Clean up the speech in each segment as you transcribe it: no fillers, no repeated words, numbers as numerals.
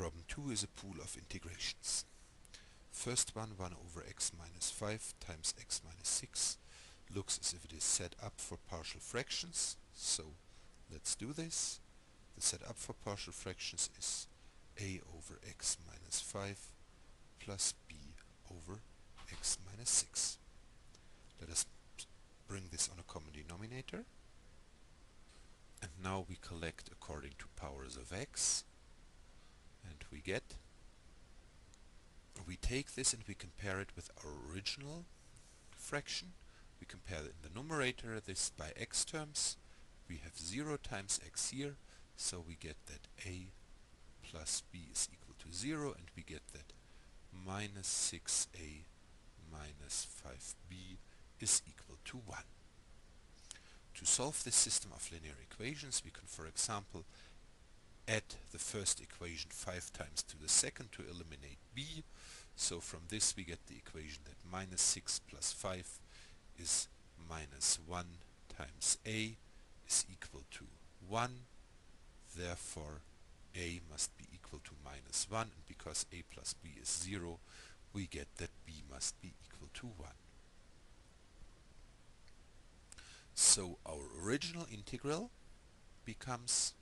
Problem 2 is a pool of integrations. First one, 1 over x minus 5 times x minus 6, looks as if it is set up for partial fractions. So let's do this. The setup for partial fractions is a over x minus 5 plus b over x minus 6. Let us bring this on a common denominator. And now we collect according to powers of x. And we take this and we compare it with our original fraction. We compare in the numerator this by x terms. We have 0 times x here, so we get that a plus b is equal to 0, and we get that minus 6a minus 5b is equal to 1. To solve this system of linear equations, we can, for example, add the first equation 5 times to the second to eliminate b. So from this we get the equation that minus 6 plus 5 is minus 1 times a is equal to 1. Therefore a must be equal to minus 1, and because a plus b is 0, we get that b must be equal to 1. So our original integral becomes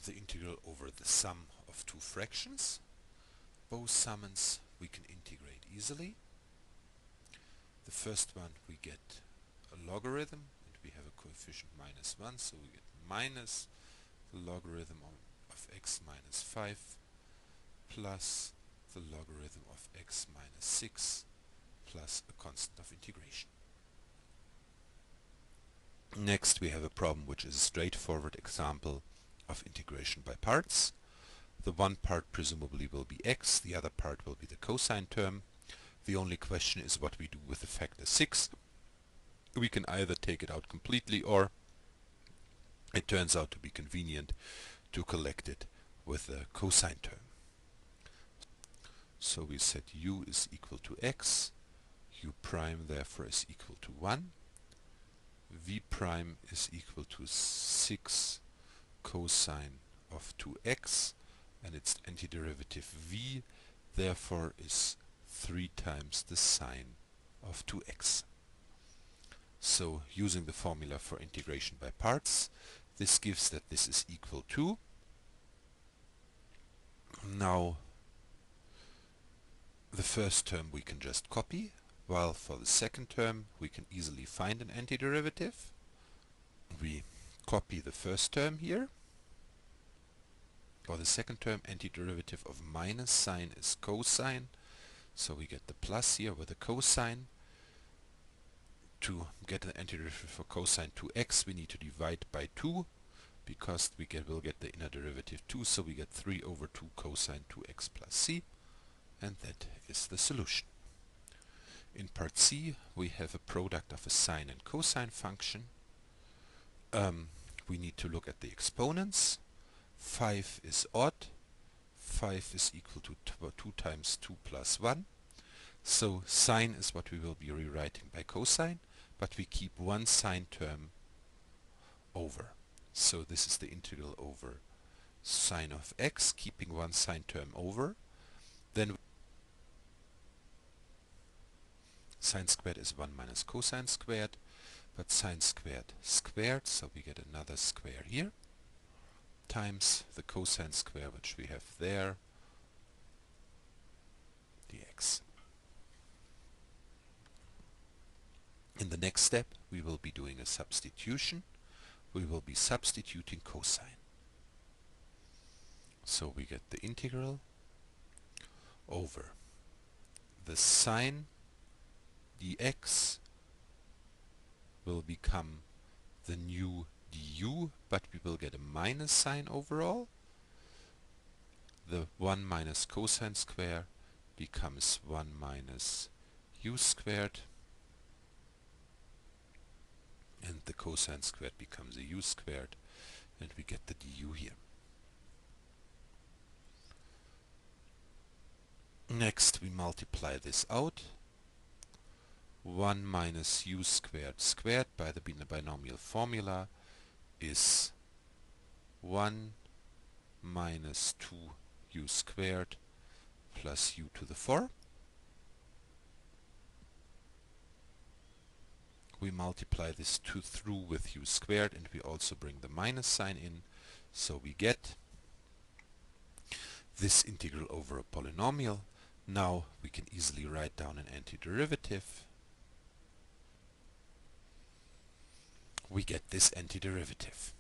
the integral over the sum of two fractions. Both summands we can integrate easily. The first one we get a logarithm, and we have a coefficient minus 1, so we get minus the logarithm of x minus 5 plus the logarithm of x minus 6 plus a constant of integration. Next we have a problem which is a straightforward example of integration by parts. The one part presumably will be x, the other part will be the cosine term. The only question is what we do with the factor 6. We can either take it out completely, or it turns out to be convenient to collect it with the cosine term. So we set u is equal to x, u prime therefore is equal to 1, v prime is equal to 6 cosine of 2x, and its antiderivative v therefore is 3 times the sine of 2x. So using the formula for integration by parts, this gives that this is equal to, now the first term we can just copy, while for the second term we can easily find an antiderivative. We copy the first term here. For the second term, antiderivative of minus sine is cosine, so we get the plus here with the cosine. To get an antiderivative for cosine 2x, we need to divide by 2, because will get the inner derivative 2, so we get 3 over 2 cosine 2x plus c, and that is the solution. In part C, we have a product of a sine and cosine function. We need to look at the exponents. 5 is odd. 5 is equal to 2 times 2 plus 1. So sine is what we will be rewriting by cosine, but we keep one sine term over. So this is the integral over sine of x, keeping one sine term over. Then sine squared is 1 minus cosine squared, but sine squared squared, so we get another square here, times the cosine square which we have there, dx. In the next step we will be doing a substitution. We will be substituting cosine. So we get the integral over the sine dx will become the new du, but we will get a minus sign overall. The 1 minus cosine square becomes 1 minus u squared, and the cosine squared becomes a u squared, and we get the du here. Next we multiply this out. 1 minus u squared squared by the binomial formula is 1 minus 2u squared plus u to the 4. We multiply this 2 through with u squared, and we also bring the minus sign in, so we get this integral over a polynomial. Now we can easily write down an antiderivative. We get this antiderivative.